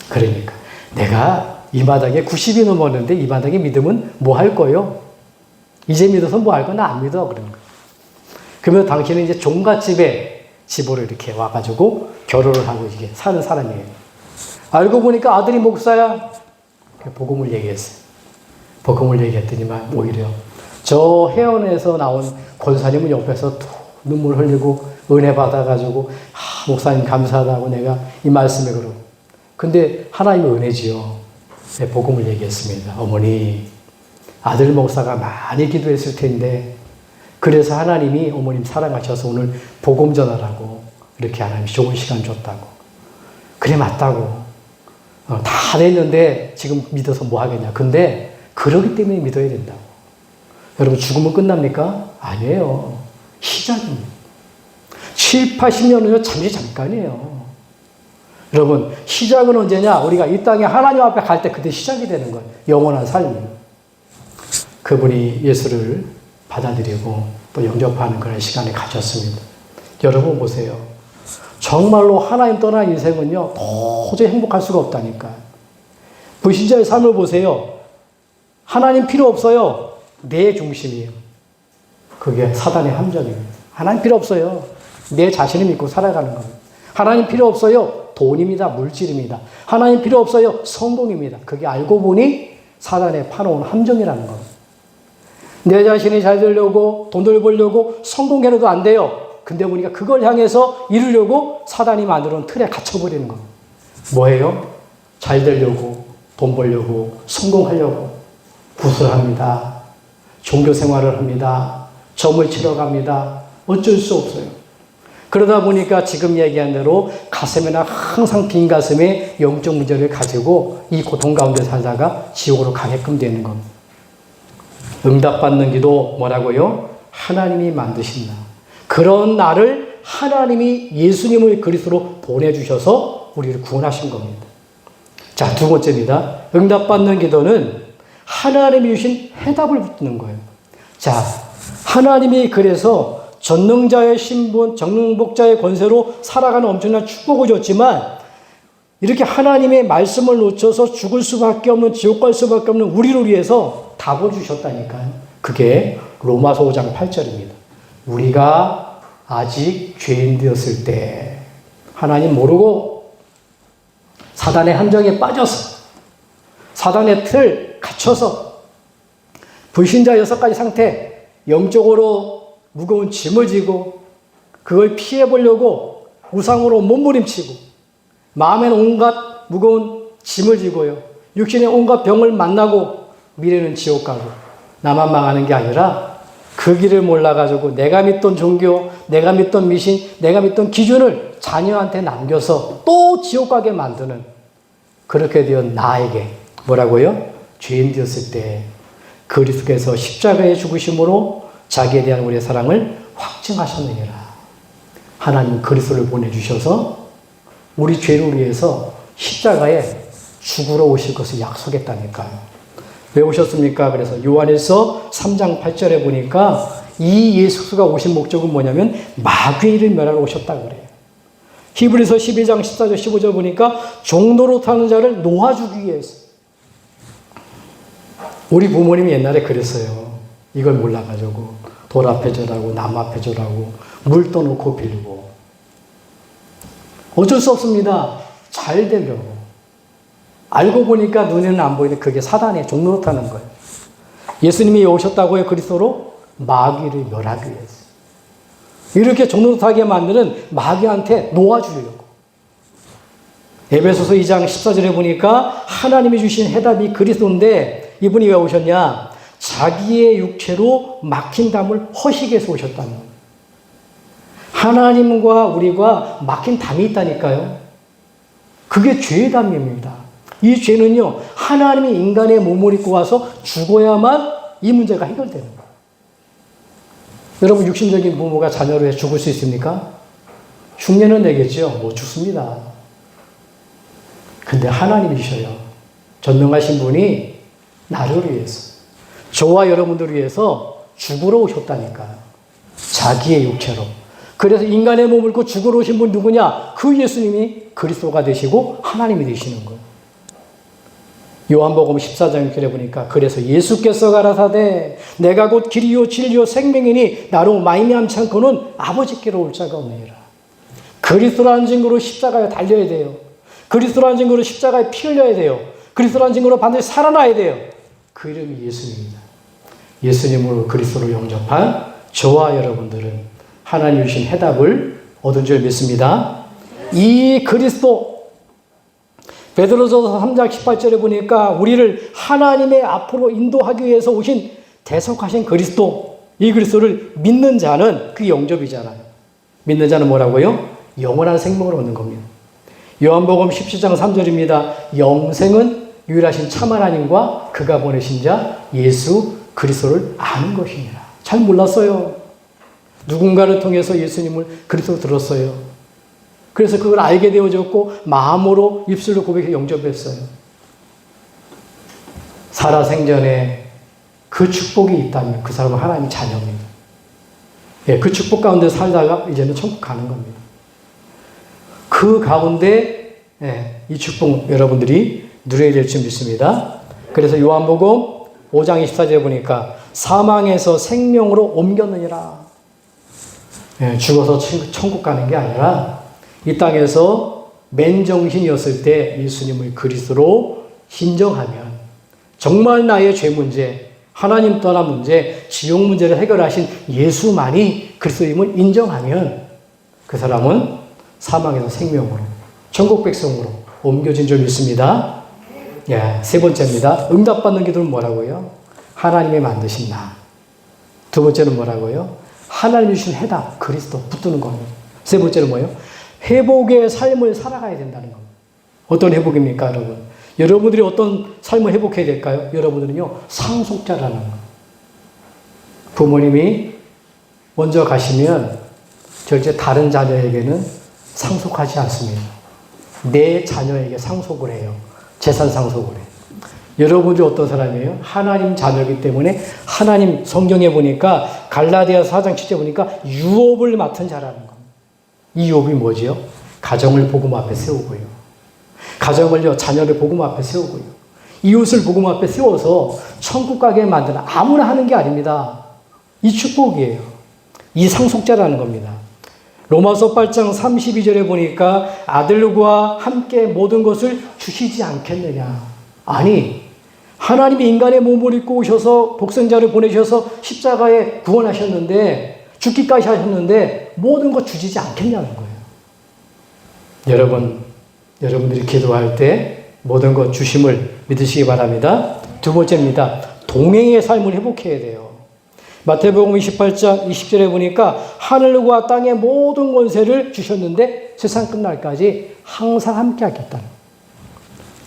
그러니까 내가 이 마당에 90이 넘었는데 이 마당에 믿으면 뭐 할 거요? 이제 믿어서 뭐 할 거나 안 믿어 그러는 거예요. 그러면 당신은 이제 종갓집에 집으로 이렇게 와가지고 결혼을 하고 이게 사는 사람이에요. 알고 보니까 아들이 목사야. 복음을 얘기했어요. 복음을 얘기했더니만 오히려 저 해원에서 나온 권사님은 옆에서 눈물 흘리고 은혜 받아가지고 목사님 감사하다고 내가 이 말씀에 그러고. 근데 하나님의 은혜지요. 네, 복음을 얘기했습니다. 어머니 아들 목사가 많이 기도했을 텐데 그래서 하나님이 어머님 사랑하셔서 오늘 복음 전하라고 이렇게 하나님이 좋은 시간 줬다고. 그래 맞다고. 다 됐는데 지금 믿어서 뭐 하겠냐. 근데 그러기 때문에 믿어야 된다고. 여러분 죽으면 끝납니까? 아니에요. 시작입니다. 7, 80년 후에 잠깐이에요. 여러분 시작은 언제냐? 우리가 이 땅에 하나님 앞에 갈 때 그때 시작이 되는 거예요. 영원한 삶이. 그분이 예수를 받아들이고 또 영접하는 그런 시간을 가졌습니다. 여러분 보세요. 정말로 하나님 떠난 인생은요 도저히 행복할 수가 없다니까. 불신자의 삶을 보세요. 하나님 필요 없어요. 내 중심이에요. 그게 사단의 함정입니다. 하나님 필요 없어요. 내 자신을 믿고 살아가는 겁니다. 하나님 필요 없어요. 돈입니다. 물질입니다. 하나님 필요 없어요. 성공입니다. 그게 알고 보니 사단의 파놓은 함정이라는 겁니다. 내 자신이 잘 되려고 돈을 벌려고 성공해도 안 돼요. 근데 보니까 그걸 향해서 이루려고 사단이 만들어놓은 틀에 갇혀버리는 겁니다. 뭐예요? 잘 되려고 돈 벌려고 성공하려고 구슬합니다. 종교 생활을 합니다. 점을 치러 갑니다. 어쩔 수 없어요. 그러다 보니까 지금 얘기한 대로 가슴에나 항상 빈 가슴에 영적 문제를 가지고 이 고통 가운데 살다가 지옥으로 가게끔 되는 겁니다. 응답받는 기도 뭐라고요? 하나님이 만드신 나. 그런 나를 하나님이 예수님을 그리스도로 보내주셔서 우리를 구원하신 겁니다. 자, 두 번째입니다. 응답받는 기도는 하나님이 주신 해답을 붙는 거예요. 자, 하나님이 그래서 전능자의 신분, 정복자의 권세로 살아가는 엄청난 축복을 줬지만 이렇게 하나님의 말씀을 놓쳐서 죽을 수밖에 없는 지옥 갈 수밖에 없는 우리를 위해서 답을 주셨다니까요. 그게 로마서 5장 8절입니다. 우리가 아직 죄인 되었을 때 하나님 모르고 사단의 함정에 빠져서 사단의 틀 갇혀서 불신자 6가지 상태 영적으로 무거운 짐을 지고 그걸 피해보려고 우상으로 몸부림치고 마음에는 온갖 무거운 짐을 지고요. 육신의 온갖 병을 만나고 미래는 지옥 가고 나만 망하는 게 아니라 그 길을 몰라가지고 내가 믿던 종교, 내가 믿던 미신, 내가 믿던 기준을 자녀한테 남겨서 또 지옥 가게 만드는 그렇게 되어 나에게 뭐라고요? 죄인 되었을 때 그리스도께서 십자가에 죽으심으로 자기에 대한 우리의 사랑을 확증하셨느니라. 하나님 그리스도를 보내주셔서 우리 죄를 위해서 십자가에 죽으러 오실 것을 약속했다니까요. 왜 오셨습니까? 그래서 요한일서 3장 8절에 보니까 이 예수가 오신 목적은 뭐냐면 마귀를 멸하러 오셨다고 그래요. 히브리서 12장 14절 15절 보니까 종노릇 하는 자를 놓아주기 위해서. 우리 부모님이 옛날에 그랬어요. 이걸 몰라가지고 돌 앞에 절하고 남 앞에 절하고 물 떠놓고 빌고. 어쩔 수 없습니다. 잘 되려고. 알고 보니까 눈에는 안 보이는데 그게 사단의 종노릇하는 거예요. 예수님이 오셨다고요. 그리스도로 마귀를 멸하기 위해서. 이렇게 종노릇하게 만드는 마귀한테 놓아주려고. 에베소서 2장 14절에 보니까 하나님이 주신 해답이 그리스도인데 이분이 왜 오셨냐? 자기의 육체로 막힌 담을 허시게 해서 오셨다는 거예요. 하나님과 우리가 막힌 담이 있다니까요. 그게 죄의 담입니다. 이 죄는요, 하나님이 인간의 몸을 입고 와서 죽어야만 이 문제가 해결되는 거예요. 여러분, 육신적인 부모가 자녀를 위해 죽을 수 있습니까? 흉내는 내겠죠. 못 죽습니다. 근데 하나님이셔요. 전능하신 분이 나를 위해서, 저와 여러분들을 위해서 죽으러 오셨다니까요. 자기의 육체로. 그래서 인간의 몸을 입고 죽으러 오신 분 누구냐? 그 예수님이 그리스도가 되시고 하나님이 되시는 거예요. 요한복음 14장 6절에 보니까 그래서 예수께서 가라사대 내가 곧 길이요 진리요 생명이니 나로 말미암지 않고는 아버지께로 올 자가 없느니라. 그리스도라는 증거로 십자가에 달려야 돼요. 그리스도라는 증거로 십자가에 피 흘려야 돼요. 그리스도라는 증거로 반드시 살아나야 돼요. 그 이름이 예수님입니다. 예수님으로 그리스도를 영접한 저와 여러분들은 하나님 주신 해답을 얻은 줄 믿습니다. 이 그리스도 베드로전서 3장 18절에 보니까 우리를 하나님의 앞으로 인도하기 위해서 오신 대속하신 그리스도, 이 그리스도를 믿는 자는 그게 영접이잖아요. 믿는 자는 뭐라고요? 영원한 생명을 얻는 겁니다. 요한복음 17장 3절입니다. 영생은 유일하신 참 하나님과 그가 보내신 자 예수 그리스도를 아는 것이니라. 잘 몰랐어요. 누군가를 통해서 예수님을 그리스도 들었어요. 그래서 그걸 알게 되어졌고 마음으로 입술로 고백해 영접했어요. 살아생전에 그 축복이 있다면 그 사람은 하나님의 자녀입니다. 예, 그 축복 가운데 살다가 이제는 천국 가는 겁니다. 그 가운데 이 축복 여러분들이 누려야 될 줄 믿습니다. 그래서 요한복음 5장 24절에 보니까 사망에서 생명으로 옮겼느니라. 죽어서 천국 가는 게 아니라 이 땅에서 맨정신이었을 때 예수님을 그리스도로 인정하면 정말 나의 죄 문제, 하나님 떠난 문제, 지옥 문제를 해결하신 예수만이 그리스도임을 인정하면 그 사람은 사망에서 생명으로, 천국 백성으로 옮겨진 줄 믿습니다. 예, 세 번째입니다. 응답받는 기도는 뭐라고요? 하나님의 만드신 나. 두 번째는 뭐라고요? 하나님이 주신 해답, 그리스도 붙드는 겁니다. 세 번째는 뭐예요? 회복의 삶을 살아가야 된다는 겁니다. 어떤 회복입니까, 여러분? 여러분들이 어떤 삶을 회복해야 될까요? 여러분들은요, 상속자라는 거. 부모님이 먼저 가시면 절대 다른 자녀에게는 상속하지 않습니다. 내 자녀에게 상속을 해요. 재산 상속을 해요. 여러분들이 어떤 사람이에요? 하나님 자녀이기 때문에 하나님 성경에 보니까 갈라디아서 4장 7절에 보니까 유업을 맡은 자라는 겁니다. 이 유업이 뭐지요? 가정을 복음 앞에 세우고요. 가정을요, 자녀를 복음 앞에 세우고요. 이웃을 복음 앞에 세워서 천국 가게 만드는 아무나 하는 게 아닙니다. 이 축복이에요. 이 상속자라는 겁니다. 로마서 8장 32절에 보니까 아들과 함께 모든 것을 주시지 않겠느냐. 아니, 하나님이 인간의 몸을 입고 오셔서 독생자를 보내셔서 십자가에 구원하셨는데 죽기까지 하셨는데 모든 것 주시지 않겠냐는 거예요. 여러분들이 기도할 때 모든 것 주심을 믿으시기 바랍니다. 두 번째입니다. 동행의 삶을 회복해야 돼요. 마태복음 28장 20절에 보니까 하늘과 땅의 모든 권세를 주셨는데 세상 끝날까지 항상 함께 하겠다는.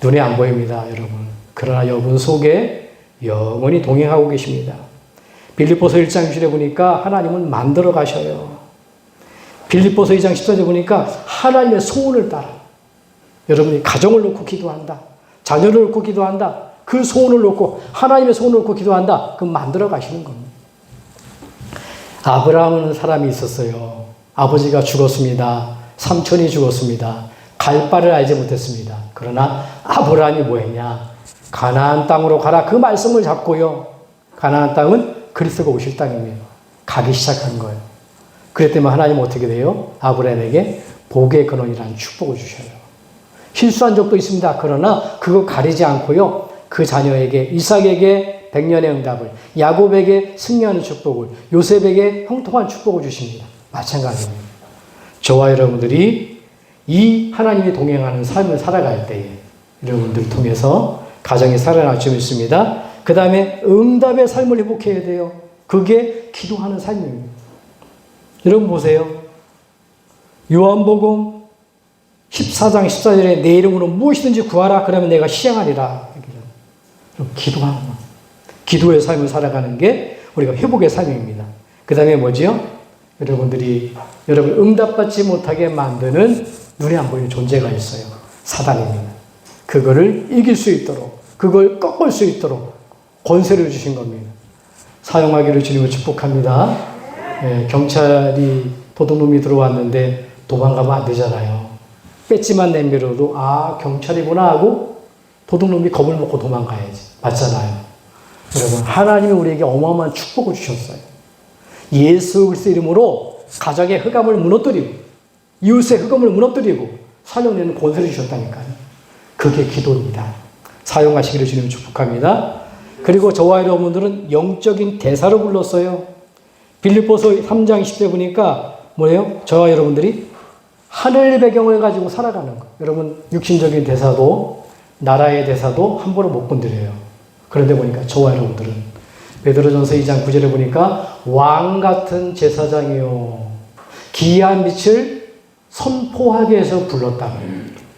눈에 안 보입니다, 여러분. 그러나 여러분 속에 영원히 동행하고 계십니다. 빌립보서 1장 6절에 보니까 하나님은 만들어 가셔요. 빌립보서 2장 10절에 보니까 하나님의 소원을 따라 여러분이 가정을 놓고 기도한다. 자녀를 놓고 기도한다. 그 소원을 놓고 하나님의 소원을 놓고 기도한다. 그럼 만들어 가시는 겁니다. 아브라함은 사람이 있었어요. 아버지가 죽었습니다. 삼촌이 죽었습니다. 갈 바를 알지 못했습니다. 그러나 아브라함이 뭐 했냐? 가나안 땅으로 가라. 그 말씀을 잡고요. 가나안 땅은 그리스도가 오실 땅입니다. 가기 시작한 거예요. 그랬더니 하나님은 어떻게 돼요? 아브라함에게 복의 근원이라는 축복을 주셔요. 실수한 적도 있습니다. 그러나 그거 가리지 않고요. 그 자녀에게 이삭에게 100년의 응답을, 야곱에게 승리하는 축복을, 요셉에게 형통한 축복을 주십니다. 마찬가지입니다. 저와 여러분들이 이 하나님이 동행하는 삶을 살아갈 때에 여러분들을 통해서 가정이 살아날 수 있습니다. 그 다음에 응답의 삶을 회복해야 돼요. 그게 기도하는 삶입니다. 여러분 보세요. 요한복음 14장 14절에 내 이름으로 무엇이든지 구하라. 그러면 내가 시행하리라. 기도하는 거. 기도의 삶을 살아가는 게 우리가 회복의 삶입니다. 그 다음에 뭐지요? 여러분들이 여러분 응답받지 못하게 만드는 눈에 안 보이는 존재가 있어요. 사단입니다. 그거를 이길 수 있도록, 그걸 꺾을 수 있도록 권세를 주신 겁니다. 사용하기를 주님을 축복합니다. 경찰이 도둑놈이 들어왔는데 도망가면 안 되잖아요. 배지만 내밀어도 아 경찰이구나 하고 도둑놈이 겁을 먹고 도망가야지. 맞잖아요. 여러분 하나님이 우리에게 어마어마한 축복을 주셨어요. 예수 그리스도 이름으로 가정의 흑암을 무너뜨리고 이웃의 흑암을 무너뜨리고 살려내는 권세를 주셨다니까요. 그게 기도입니다. 사용하시기를 주님 축복합니다. 그리고 저와 여러분들은 영적인 대사로 불렀어요. 빌립보서 3장 20절 보니까 뭐예요? 저와 여러분들이 하늘 배경을 가지고 살아가는 거. 여러분 육신적인 대사도 나라의 대사도 함부로 못 건드려요. 그런데 보니까 저와 여러분들은 베드로전서 2장 9절에 보니까 왕 같은 제사장이요 기이한 빛을 선포하게 해서 불렀다.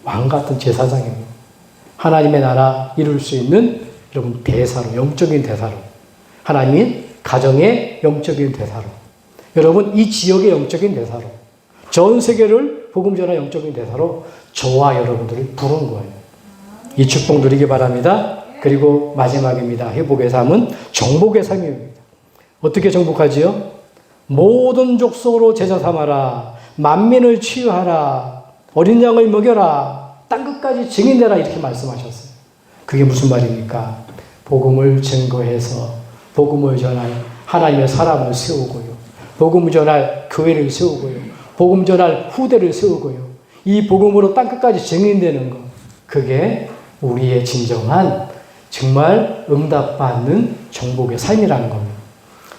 왕 같은 제사장입니다. 하나님의 나라 이룰 수 있는 여러분 대사로, 영적인 대사로, 하나님이 가정의 영적인 대사로, 여러분 이 지역의 영적인 대사로, 전 세계를 복음 전할 영적인 대사로 저와 여러분들을 부른 거예요. 이 축복 누리기 바랍니다. 그리고 마지막입니다. 회복의 삶은 정복의 삶입니다. 어떻게 정복하지요? 모든 족속으로 제자 삼아라. 만민을 치유하라. 어린 양을 먹여라. 땅끝까지 증인되라. 이렇게 말씀하셨어요. 그게 무슨 말입니까? 복음을 증거해서 복음을 전할 하나님의 사람을 세우고요. 복음을 전할 교회를 세우고요. 복음 전할 후대를 세우고요. 이 복음으로 땅끝까지 증인되는 것. 그게 우리의 진정한 정말 응답받는 정복의 삶이라는 겁니다.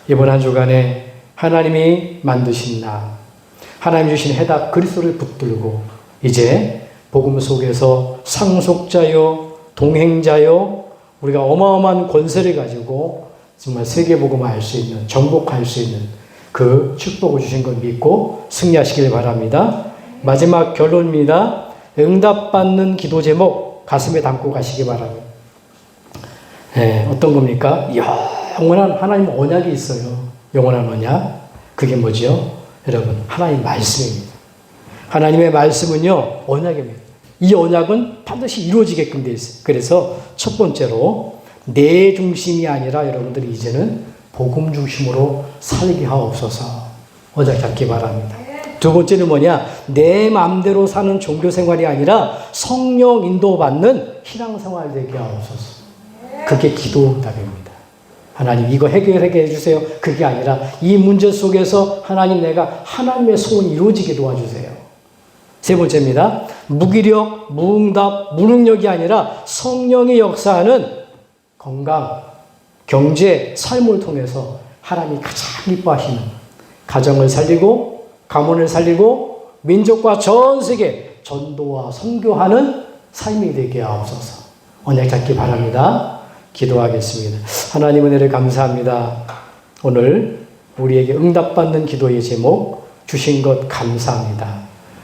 이번 한 주간에 하나님이 만드신 나, 하나님 주신 해답 그리스도를 붙들고 이제 복음 속에서 상속자요, 동행자요, 우리가 어마어마한 권세를 가지고 정말 세계복음을 알 수 있는, 정복할 수 있는 그 축복을 주신 걸 믿고 승리하시길 바랍니다. 마지막 결론입니다. 응답받는 기도 제목 가슴에 담고 가시기 바랍니다. 어떤 겁니까? 영원한 하나님 언약이 있어요. 영원한 언약. 그게 뭐죠? 여러분, 하나님 말씀입니다. 하나님의 말씀은요, 언약입니다. 이 언약은 반드시 이루어지게끔 되어 있어요. 그래서 첫 번째로 내 중심이 아니라 여러분들이 이제는 복음 중심으로 살게 하옵소서. 언약 잡기 바랍니다. 두 번째는 뭐냐? 내 마음대로 사는 종교 생활이 아니라 성령 인도받는 신앙생활 되게 하옵소서. 그게 기도답입니다. 하나님 이거 해결해 주세요. 그게 아니라 이 문제 속에서 하나님 내가 하나님의 소원이 이루어지게 도와주세요. 세 번째입니다. 무기력, 무응답, 무능력이 아니라 성령의 역사하는 건강, 경제, 삶을 통해서 하나님이 가장 기뻐하시는 가정을 살리고 가문을 살리고 민족과 전 세계 전도와 선교하는 삶이 되게 하옵소서. 언약 잡기 바랍니다. 기도하겠습니다. 하나님 은혜를 감사합니다. 오늘 우리에게 응답받는 기도의 제목 주신 것 감사합니다.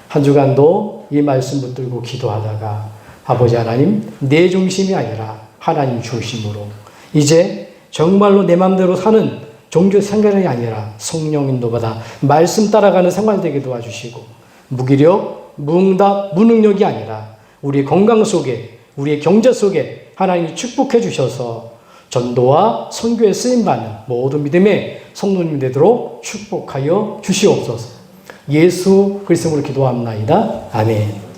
한 주간도 이 말씀 붙들고 기도하다가 아버지 하나님 내 중심이 아니라 하나님 중심으로 이제 정말로 내 마음대로 사는 종교 생활이 아니라 성령 인도받아 말씀 따라가는 생활 되게 도와주시고, 무기력, 무응답, 무능력이 아니라 우리의 건강 속에, 우리의 경제 속에 하나님이 축복해 주셔서 전도와 선교에 쓰임받는 모든 믿음의 성도님 되도록 축복하여 주시옵소서. 예수 그리스도로 기도합나이다. 아멘.